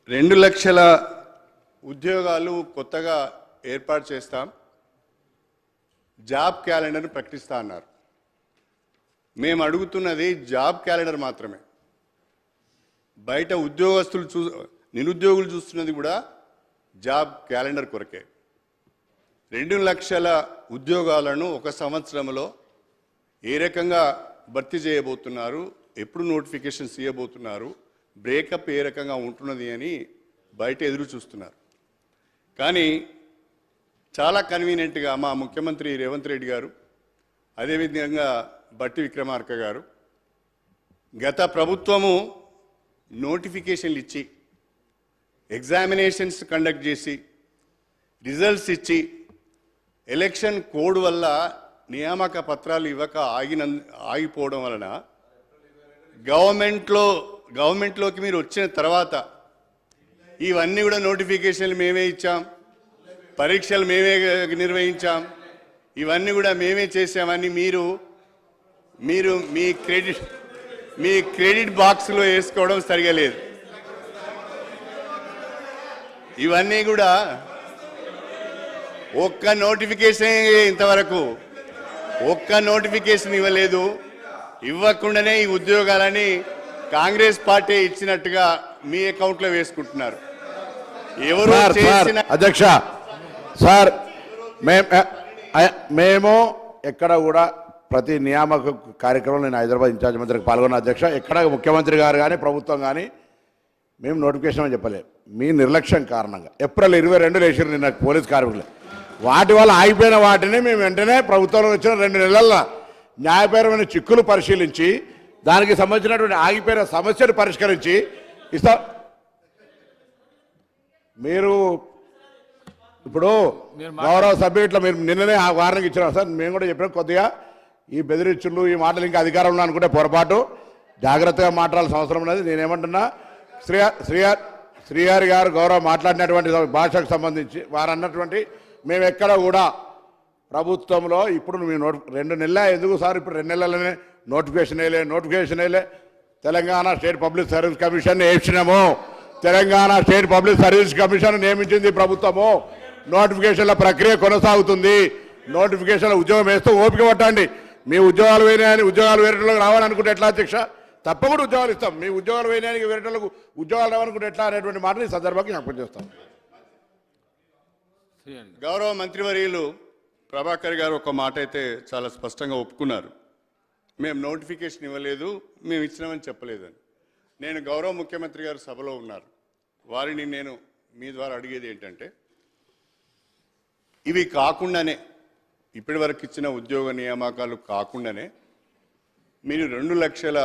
2 లక్షల ఉద్యోగాలు కొత్తగా ఏర్పాటు చేస్తాం, జాబ్ క్యాలెండర్ను ప్రకటిస్తా అన్నారు. మేము అడుగుతున్నది జాబ్ క్యాలెండర్ మాత్రమే. బయట ఉద్యోగస్తులు నిరుద్యోగులు చూస్తున్నది కూడా జాబ్ క్యాలెండర్ కొరకే. 2 లక్షల ఉద్యోగాలను ఒక సంవత్సరంలో ఏ రకంగా భర్తీ చేయబోతున్నారు, ఎప్పుడు నోటిఫికేషన్స్ ఇవ్వబోతున్నారు, బ్రేకప్ ఏ రకంగా ఉంటున్నది అని బయట ఎదురు చూస్తున్నారు. కానీ చాలా కన్వీనియంట్గా మా ముఖ్యమంత్రి రేవంత్ రెడ్డి గారు, అదేవిధంగా బట్టి విక్రమార్క గారు గత ప్రభుత్వము నోటిఫికేషన్లు ఇచ్చి, ఎగ్జామినేషన్స్ కండక్ట్ చేసి, రిజల్ట్స్ ఇచ్చి, ఎలక్షన్ కోడ్ వల్ల నియామక పత్రాలు ఇవ్వక ఆగిపోవడం వలన గవర్నమెంట్లోకి మీరు వచ్చిన తర్వాత ఇవన్నీ కూడా నోటిఫికేషన్లు మేమే ఇచ్చాం, పరీక్షలు మేమే నిర్వహించాం, ఇవన్నీ కూడా మేమే చేసామని మీరు మీ క్రెడిట్ బాక్స్లో వేసుకోవడం సరిగా లేదు. ఇవన్నీ కూడా ఒక్క నోటిఫికేషన్ ఇంతవరకు ఒక్క నోటిఫికేషన్ ఇవ్వలేదు. ఇవ్వకుండానే ఈ ఉద్యోగాలని కాంగ్రెస్ పార్టీ ఇచ్చినట్టుగా మీ అకౌంట్లో వేసుకుంటున్నారు. ఎవరు చేసిన అధ్యక్ష సార్, మేము ఎక్కడ కూడా ప్రతి నియామక కార్యక్రమంలో నేను హైదరాబాద్ ఇన్ఛార్జ్ మంత్రికి పాల్గొన్న అధ్యక్ష, ఎక్కడ ముఖ్యమంత్రి గారు కానీ ప్రభుత్వం కానీ మేము నోటిఫికేషన్ అని చెప్పలేదు. మీ నిర్లక్ష్యం కారణంగా ఏప్రిల్ 22 వేసారు నిన్న పోలీస్ కార్మికులు. వాటి వల్ల ఆగిపోయిన వాటిని మేము వెంటనే ప్రభుత్వంలో వచ్చిన 2 నెలల్లో న్యాయపరమైన చిక్కులు పరిశీలించి దానికి సంబంధించినటువంటి ఆగిపోయిన సమస్యను పరిష్కరించి ఇస్తా. మీరు ఇప్పుడు గౌరవ సభ్యులు మీరు నిన్ననే ఆ వార్నింగ్ ఇచ్చినారు సార్. మేము కూడా చెప్పినాం, కొద్దిగా ఈ బెదిరించులు ఈ మాటలు ఇంకా అధికారంలో అనుకుంటే పొరపాటు, జాగ్రత్తగా మాట్లాడాల్సిన అవసరం ఉన్నది. నేనేమంటున్నా, శ్రీహరి గారు గౌరవ మాట్లాడినటువంటి భాషకు సంబంధించి వారు అన్నటువంటి మేము ఎక్కడ కూడా ప్రభుత్వంలో ఇప్పుడు మేము 2 నెలల ఎందుకు సార్, ఇప్పుడు 2 నెలలనే నోటిఫికేషన్ వేయలే. Telangana state public service commission వేసినాము. Telangana state public service commission నియమించింది ప్రభుత్వము. నోటిఫికేషన్ల ప్రక్రియ కొనసాగుతుంది. నోటిఫికేషన్ల ఉద్యోగం వేస్తూ ఓపిక పట్టండి. మీ ఉద్యోగాలు వేయని ఉద్యోగాలు వేరేటోళ్ళకి రావాలనుకుంటే ఎట్లా అధ్యక్ష? తప్పకుండా ఉద్యోగాలు ఇస్తాం. మీ ఉద్యోగాలు వేయడానికి వేరేటోళ్ళకు ఉద్యోగాలు రావాలనుకుంటే ఎట్లా అనేటువంటి మాటని ఈ సందర్భంగా జ్ఞాపకం చేస్తాం. గౌరవ మంత్రివర్యులు ప్రభాకర్ గారు ఒక మాట అయితే చాలా స్పష్టంగా ఒప్పుకున్నారు. మేము నోటిఫికేషన్ ఇవ్వలేదు, మేము ఇచ్చినామని చెప్పలేదని. నేను గౌరవ ముఖ్యమంత్రి గారు సభలో ఉన్నారు, వారిని నేను మీ ద్వారా అడిగేది ఏంటంటే, ఇవి కాకుండానే ఇప్పటి వరకు ఇచ్చిన ఉద్యోగ నియామకాలు కాకుండానే మీరు 2 లక్షల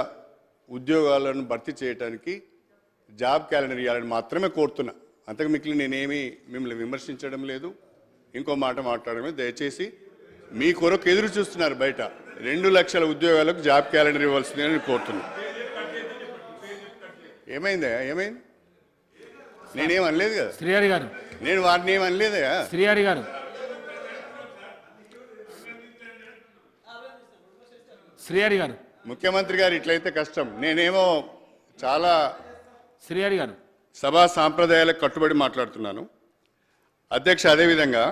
ఉద్యోగాలను భర్తీ చేయడానికి జాబ్ క్యాలెండర్ ఇవ్వాలని మాత్రమే కోరుతున్నా. అంతకు మిగిలిన నేనేమి మిమ్మల్ని విమర్శించడం లేదు, ఇంకో మాట మాట్లాడమే. దయచేసి మీ కొరకు ఎదురు చూస్తున్నారు బయట. 2 లక్షల ఉద్యోగాలకు జాబ్ క్యాలెండర్ ఇవ్వాల్సిందని కోరుతున్నా. ఏమైంది? నేనేం అనలేదు కదా శ్రీహరి గారు, నేను వారిని ఏం అనలేదా శ్రీహరి గారు. శ్రీహరి గారు, ముఖ్యమంత్రి గారు ఇట్లయితే కష్టం. నేనేమో చాలా శ్రీహరి గారు సభా సాంప్రదాయాలకు కట్టుబడి మాట్లాడుతున్నాను అధ్యక్ష. అదేవిధంగా